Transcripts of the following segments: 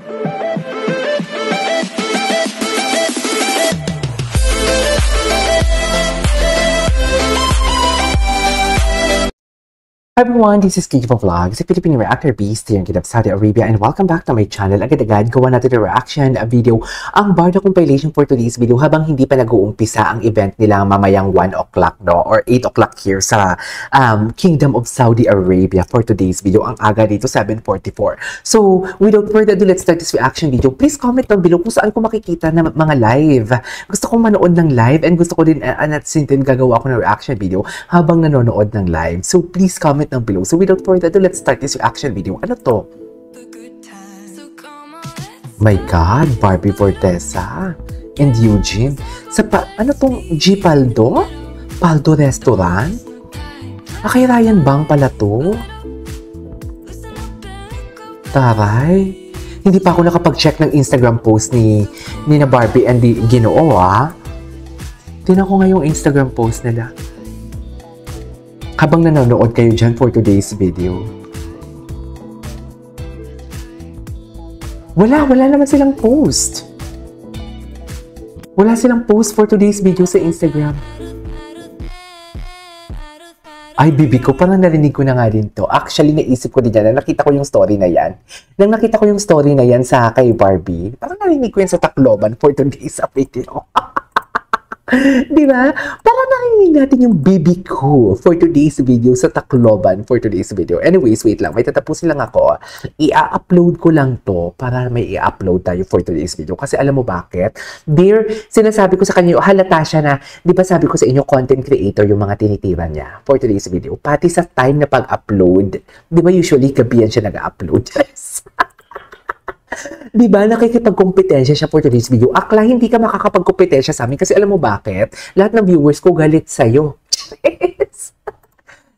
Hi everyone, this is Kiki for Vlogs, a Filipino reactor beast here in Saudi Arabia, and welcome back to my channel. Agad-agad, gawa natin yung reaction video, ang Barda compilation for today's video habang hindi pa nag-uumpisa ang event nila mamayang 1 o'clock no, or 8 o'clock here sa Kingdom of Saudi Arabia for today's video. Ang aga dito, 7:44. So, without further ado, let's start this reaction video. Please comment down below kung saan ko makikita na mga live. Gusto kong manood ng live and gusto ko din at sintin gagawa ako ng reaction video habang nanonood ng live. So, please comment down below. So without further ado, let's start this reaction video. Ano to? My God, Barbie Fortesa and Eugene. Ano tong G. Paldo? Paldo Restaurant? Kay Ryan Bang pala to? Taray. Hindi pa ako nakapag-check ng Instagram post ni na Barbie and the Ginoo, ha? Tingnan ko nga yung Instagram post nila habang nanonood kayo dyan for today's video. Wala naman silang post. Wala silang post for today's video sa Instagram. Ay, bibi ko, parang narinig ko na nga din to. Actually, naisip ko din yan. Nakita ko yung story na yan. Nang nakita ko yung story na yan sa kay Barbie, parang narinig ko yan sa Tacloban for today's video. Diba? Para narinig natin yung baby ko for today's video sa Tacloban for today's video. Anyways, wait lang. May tatapusin lang ako. I-upload ko lang to para may i-upload tayo for today's video. Kasi alam mo bakit? Dear, sinasabi ko sa kanya, halata siya na, di ba sabi ko sa inyo, content creator yung mga tinitira niya for today's video. Pati sa time na pag-upload, di ba usually gabihan siya nag-upload? Diba, nakikipagkompetensya siya for today's video. Akla, hindi ka makakapagkompetensya sa amin kasi alam mo bakit? Lahat ng viewers ko galit sa'yo.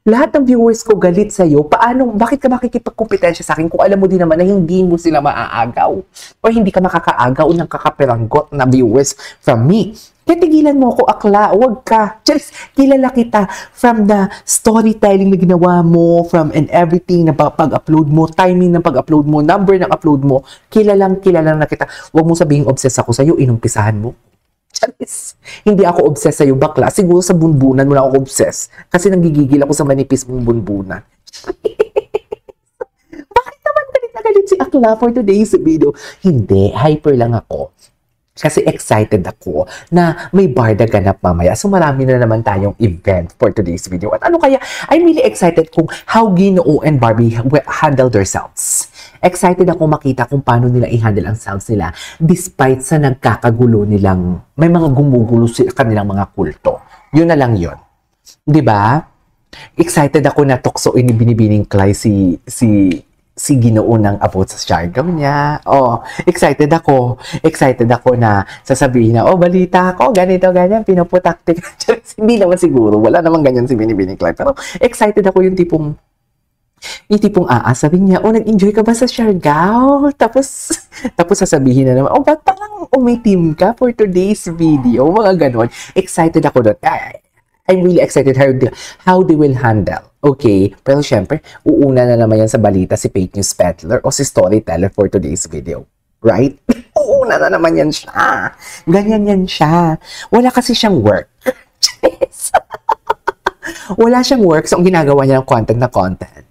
Lahat ng viewers ko galit sa'yo. Bakit ka makikipagkompetensya sa akin kung alam mo din naman na hindi mo sila maaagaw? O hindi ka makakaagaw ng kakapiranggot na viewers from me? Kaya tigilan mo ako, akla, huwag ka. Just kilala kita from the storytelling na ginawa mo, from and everything na pag-upload mo, timing ng pag-upload mo, number ng upload mo, kilala na kita. Huwag mo sabihing obsessed ako sa'yo, inumpisahan mo. Charis. Hindi ako obsessed sa'yo, bakla. Siguro sa bunbunan mo na ako obsessed. Kasi nanggigigil ako sa manipis mong bunbunan. Bakit naman galit si akla for today's video? Hindi, hyper lang ako. Kasi excited ako na may Barda ganap mamaya. So marami na naman tayong event for today's video. At ano kaya, I'm really excited kung how Ginoo and Barbie handle themselves. Excited ako makita kung paano nila i-handle ang selves nila despite sa nagkakagulo nilang, may mga gumugulo sa kanilang mga kulto. Yun na lang yun. Diba? Excited ako na tuksoin ni Binibining Clay si Ginoo ng about sa siargaw niya. Oh, excited ako. Excited ako na sasabihin na, oh, balita ako, ganito, ganyan, pinuputaktik. Hindi naman siguro. Wala naman ganyan si Binibining Clay. Pero excited ako yung tipong sabihin niya, oh, nag-enjoy ka ba sa siargaw? Tapos sasabihin na naman, oh, ba't parang umitim ka for today's video? Mga ganon. Excited ako doon. I'm really excited how they will handle. Okay, pero syempre, uuna na naman yan sa balita si fake news peddler o si storyteller for today's video. Right? Uuna na naman yan siya. Ganyan yan siya. Wala kasi siyang work. Wala siyang work, so ang ginagawa niya ng content na content.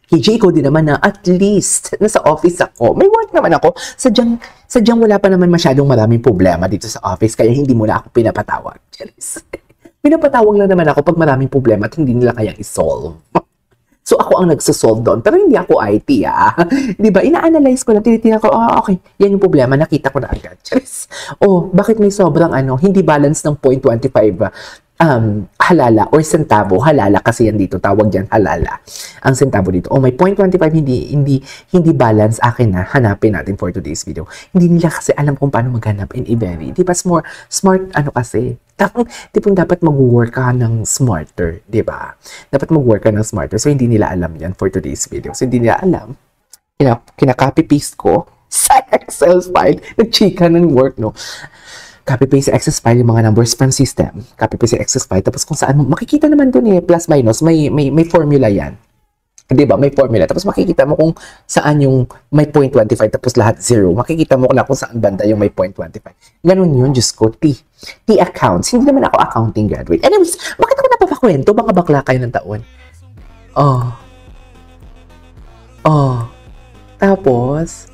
KJ ko din naman na at least nasa office ako. May work naman ako. Sadyang wala pa naman masyadong maraming problema dito sa office kaya hindi mo na ako pinapatawag. Pinapatawag lang naman ako pag maraming problema at hindi nila kayang isolve. So ako ang nagsosolve doon. Pero hindi ako IT, ah. Diba? Ina-analyze ko na, tinitingnan ko, okay, yan yung problema, nakita ko na agad. Oh, bakit may sobrang hindi balance ng 0.25 halala or centavo, halala kasi yan dito, tawag dyan halala, ang centavo dito. Oh, may 0.25 hindi balance, akin na, hanapin natin for today's video. Hindi nila kasi alam kung paano maghanap in very, di ba, smart, kasi, tipong dapat mag-work ka ng smarter, di ba? Dapat mag-work ka ng smarter, so hindi nila alam yan for today's video. So hindi nila alam, kinaka-copy-paste ko sa Excel file, nag-chika ng work, no? Copy-paste sa Access file yung mga numbers from system. Copy-paste sa Access file. Tapos kung saan mo, makikita naman dun plus minus, may formula yan. Di ba? May formula. Tapos makikita mo kung saan yung may 0.25 tapos lahat 0. Makikita mo na kung saan banda yung may 0.25. Ganun yun, Diyos ko. T accounts. Hindi naman ako accounting graduate. Anyways, bakit ako napapakwento? Mga bakla kayo ng taon. Oh. Oh. Tapos,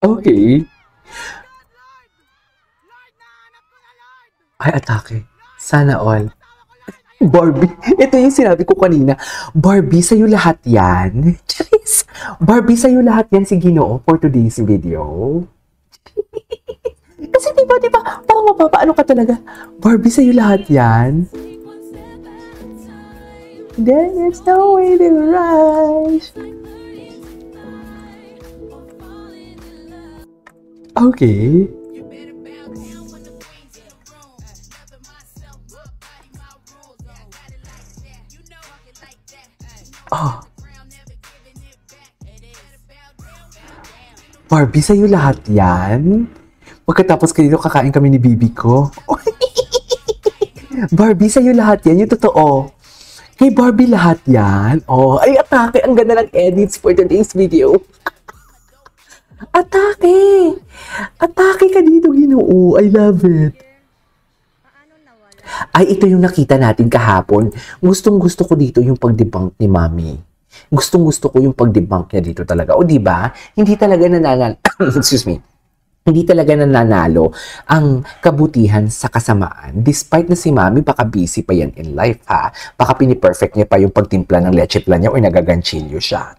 okay. Ay, atake. Sana all. Barbie, ito yung sinabi ko kanina. Barbie, sa'yo lahat yan. Charis. Barbie, sa'yo lahat yan si Ginoo for today's video. Kasi diba, parang mapapaano ka talaga. Barbie, sa'yo lahat yan. Then it's no way to rush. Okay. Oh. Barbie, sa'yo lahat yan? Pagkatapos kanino kakain kami ni Bibi ko. Barbie, sa'yo lahat yan. Yung totoo. Kay Barbie lahat yan. Oh, ay, atake. Ang ganda ng edits for today's video. Atake! Atake ka dito, Ginoo. I love it. Ay, ito yung nakita natin kahapon. Gustong-gusto ko dito yung pag-debunk ni Mami. Gustong-gusto ko yung pag-debunk niya dito talaga. O, di ba? Hindi talaga nananalo. Excuse me. Hindi talaga nananalo ang kabutihan sa kasamaan. Despite na si Mami, baka busy pa yan in life, ha? Baka piniperfect niya pa yung pagtimpla ng leche plan niya o nagaganchilyo siya.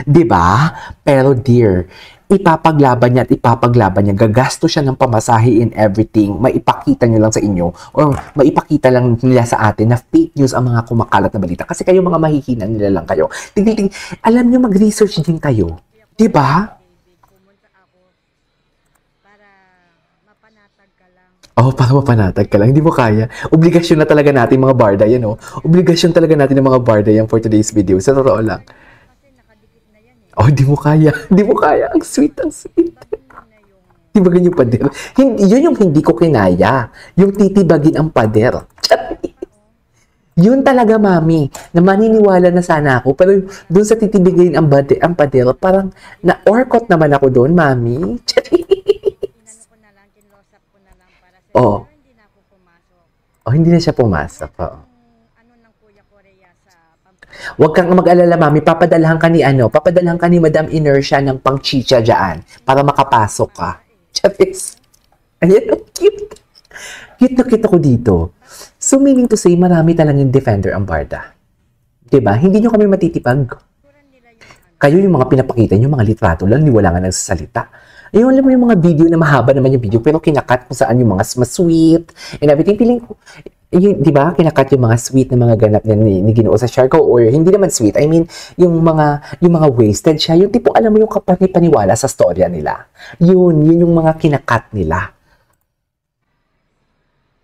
Di ba? Pero dear, ipapaglaban niya, gagasto siya ng pamasahe in everything, maipakita niyo lang sa inyo, or maipakita lang nila sa atin na fake news ang mga kumakalat na balita. Kasi kayo mga mahihina nila lang kayo. Tingting, alam niyo mag-research din kayo. Di ba? Oh, para mapanatag ka lang. Hindi mo kaya. Obligasyon na talaga natin mga barda yan, oh. Obligasyon talaga natin ng mga barda yan for today's video. Sa totoo lang. Oh, di mo kaya. Di mo kaya. Ang sweet, ang sweet. Di ba ganyan yung pader? Yun yung hindi ko kinaya. Yung titibagin ang pader. Yun talaga, Mami. Na maniniwala na sana ako. Pero dun sa titibigin ang pader, parang na-orkot naman ako doon, Mami. Oh. Oh, hindi na siya pumasok. Oo. Huwag kang mag-alala, Mami. Papadalhan ka ni Madam Inertia ng pang-chicha dyan para makapasok ka. Charis. Ayan, cute. Cute na cute ako dito. So, meaning to say, marami talagang defender ang Barda. Diba? Hindi nyo kami matitipag. Kayo yung mga pinapakita nyo, mga litrato lang, wala nga nagsasalita. Ayun, alam mo yung mga video na mahaba naman yung video, pero kinakat kung saan yung mga sweet and everything. Feeling ko, di ba, kinakat yung mga sweet na mga ganap na ni Ginoo sa Siargao, or hindi naman sweet. I mean, yung mga wasted siya. Yung tipong alam mo yung kapani-paniwala sa storya nila. Yun yung mga kinakat nila.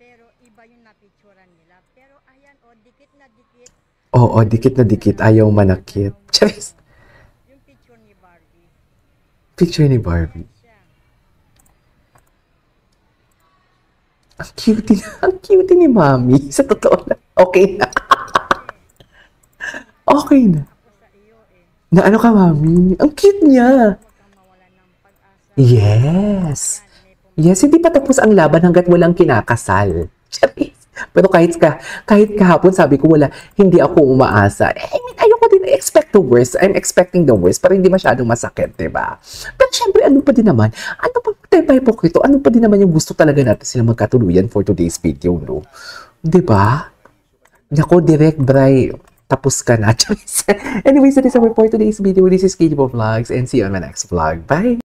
Pero iba yung napicturan nila. Pero ayan, dikit na dikit. Oo, dikit na dikit. Ayaw manakit. Charis. Yung picture ni Barbie. Picture ni Barbie. Ang cute ni Mami. Sa totoo lang. Okay na. Okay na. Na ano ka, Mami? Ang cute niya. Yes. Yes, hindi pa tapos ang laban hanggat walang kinakasal. Pero kahit kahapon sabi ko hindi ako umaasa. I mean, ayoko din expect the worst. I'm expecting the worst para hindi masyadong masakit, diba? Pero syempre, ano pa din naman yung gusto talaga natin sila magkatuluyan for today's video, no? Diba? Nako, direct, Bray. Tapos ka na. Anyways, that is our for today's video. This is Katie Vlogs and see you on my next vlog. Bye!